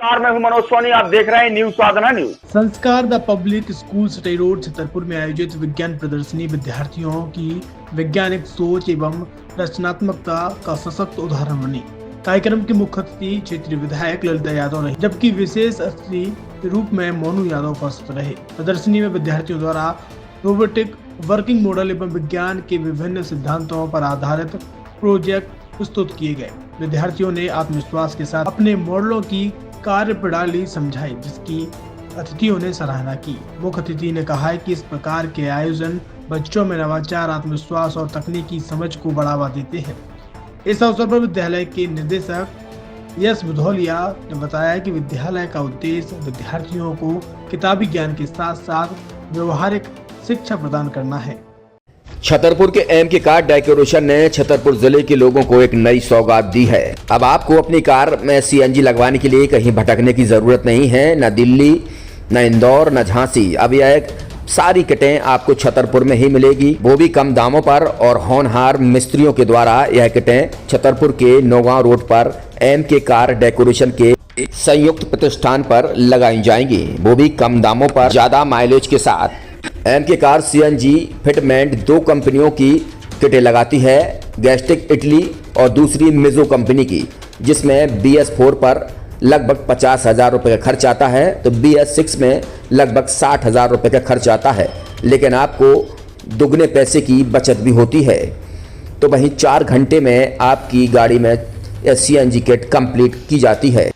मैं हूं मनोज सोनी, आप देख रहे हैं news Sadhna news. Sanskar the public school Satai road Chhatarpur में आयोजित विज्ञान प्रदर्शनी विद्यार्थियों की वैज्ञानिक सोच एवं रचनात्मकता का सशक्त उदाहरण बनी। कार्यक्रम के मुख्य अतिथि क्षेत्रीय विधायक ललिता यादव रहे, जबकि विशेष अतिथि के रूप में मोनू यादव उपस्थित रहे। प्रदर्शनी में विद्यार्थियों द्वारा रोबोटिक वर्किंग मॉडल एवं विज्ञान के विभिन्न सिद्धांतों पर आधारित प्रोजेक्ट प्रस्तुत किए गए। विद्यार्थियों ने आत्मविश्वास के साथ अपने मॉडलों की कार्य प्रणाली समझाई, जिसकी अतिथियों ने सराहना की। मुख्य अतिथि ने कहा है कि इस प्रकार के आयोजन बच्चों में नवाचार, आत्मविश्वास और तकनीकी समझ को बढ़ावा देते हैं। इस अवसर पर विद्यालय के निदेशक यश बुधौलिया ने बताया कि विद्यालय का उद्देश्य विद्यार्थियों को किताबी ज्ञान के साथ साथ व्यवहारिक शिक्षा प्रदान करना है। छतरपुर के एमके कार डेकोरेशन ने छतरपुर जिले के लोगों को एक नई सौगात दी है। अब आपको अपनी कार में सीएनजी लगवाने के लिए कहीं भटकने की जरूरत नहीं है, न दिल्ली, न इंदौर, न झांसी। अब यह एक सारी किटें आपको छतरपुर में ही मिलेगी, वो भी कम दामों पर। और होनहार मिस्त्रियों के द्वारा यह किटें छतरपुर के नौगांव रोड पर एमके कार डेकोरेशन के संयुक्त प्रतिष्ठान पर लगाई जाएंगी, वो भी कम दामों पर, ज्यादा माइलेज के साथ। एमके कार सीएनजी फिटमेंट दो कंपनियों की किटें लगाती है, गैस्टिक इटली और दूसरी मिजो कंपनी की, जिसमें BS4 पर लगभग 50,000 रुपये का खर्च आता है, तो BS6 में लगभग 60,000 रुपये का खर्च आता है। लेकिन आपको दुगने पैसे की बचत भी होती है। तो वहीं 4 घंटे में आपकी गाड़ी में सीएनजी किट कंप्लीट की जाती है।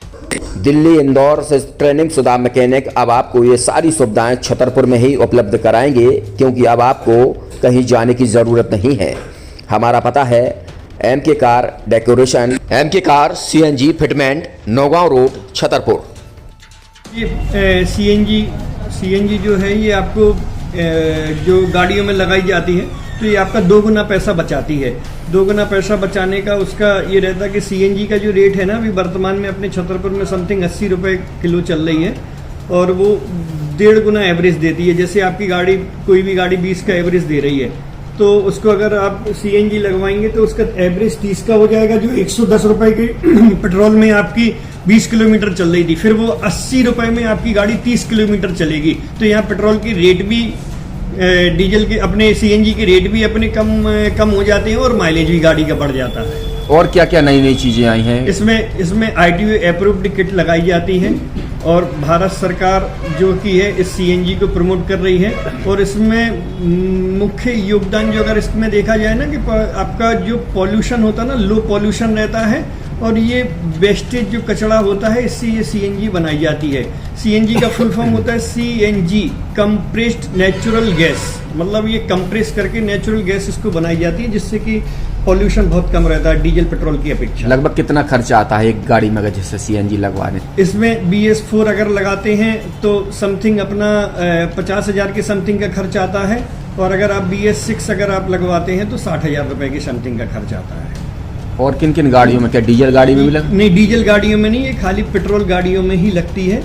दिल्ली, इंदौर से ट्रेनिंग शुदा मैकेनिक अब आपको ये सारी सुविधाएं छतरपुर में ही उपलब्ध कराएंगे, क्योंकि अब आपको कहीं जाने की ज़रूरत नहीं है। हमारा पता है MK car decoration, MK car CNG fitment, Naugaon road, Chhatarpur. ये सीएनजी जो है ये आपको जो गाड़ियों में लगाई जाती है, तो ये आपका 2 गुना पैसा बचाती है। 2 गुना पैसा बचाने का उसका ये रहता है कि सीएनजी का जो रेट है ना, अभी वर्तमान में अपने छतरपुर में समथिंग 80 रुपये किलो चल रही है, और वो 1.5 गुना एवरेज देती है। जैसे आपकी गाड़ी, कोई भी गाड़ी 20 का एवरेज दे रही है, तो उसको अगर आप सीएनजी लगवाएंगे तो उसका एवरेज 30 का हो जाएगा। जो 110 रुपये की पेट्रोल में आपकी 20 किलोमीटर चल रही थी, फिर वो 80 रुपये में आपकी गाड़ी 30 किलोमीटर चलेगी। तो यहाँ पेट्रोल की रेट भी, डीजल के, अपने सीएनजी के रेट भी अपने कम हो जाते हैं, और माइलेज भी गाड़ी का बढ़ जाता है। और क्या क्या नई नई चीजें आई हैं? इसमें ITO अप्रूव्ड किट लगाई जाती है, और भारत सरकार जो की है इस सीएनजी को प्रमोट कर रही है। और इसमें मुख्य योगदान जो अगर इसमें देखा जाए ना, कि आपका जो पॉल्यूशन होता है ना, लो पॉल्यूशन रहता है, और ये वेस्टेज जो कचरा होता है, इससे ये सीएनजी बनाई जाती है। सीएनजी का फुल फॉर्म होता है CNG, कंप्रेस्ड नेचुरल गैस। मतलब ये कंप्रेस करके नेचुरल गैस इसको बनाई जाती है, जिससे कि पॉल्यूशन बहुत कम रहता है डीजल पेट्रोल की अपेक्षा। लगभग कितना खर्चा आता है एक गाड़ी में जैसे सीएनजी लगवाने? इसमें BS4 अगर लगाते हैं तो समथिंग अपना 50,000 के समथिंग का खर्च आता है, और अगर आप BS6 अगर आप लगवाते हैं तो 60,000 रुपये की समथिंग का खर्च आता है। और किन किन गाड़ियों में? क्या डीजल गाड़ी में भी नहीं, डीजल गाड़ियों में नहीं, ये खाली पेट्रोल गाड़ियों में ही लगती है।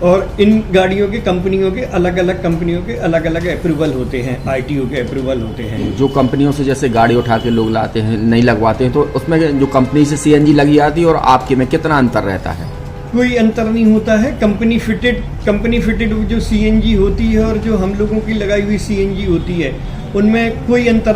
और इन गाड़ियों के कंपनियों के अलग अलग अप्रूवल होते हैं, ITO के अप्रूवल होते हैं। जो कंपनियों से जैसे गाड़ी उठा के लोग लाते हैं, नहीं लगवाते हैं, तो उसमें जो कंपनी से सीएनजी लगी आती है और आपके में कितना अंतर रहता है? कोई अंतर नहीं होता है। कंपनी फिटेड जो सीएनजी होती है और जो हम लोगों की लगाई हुई सीएनजी होती है, उनमें कोई अंतर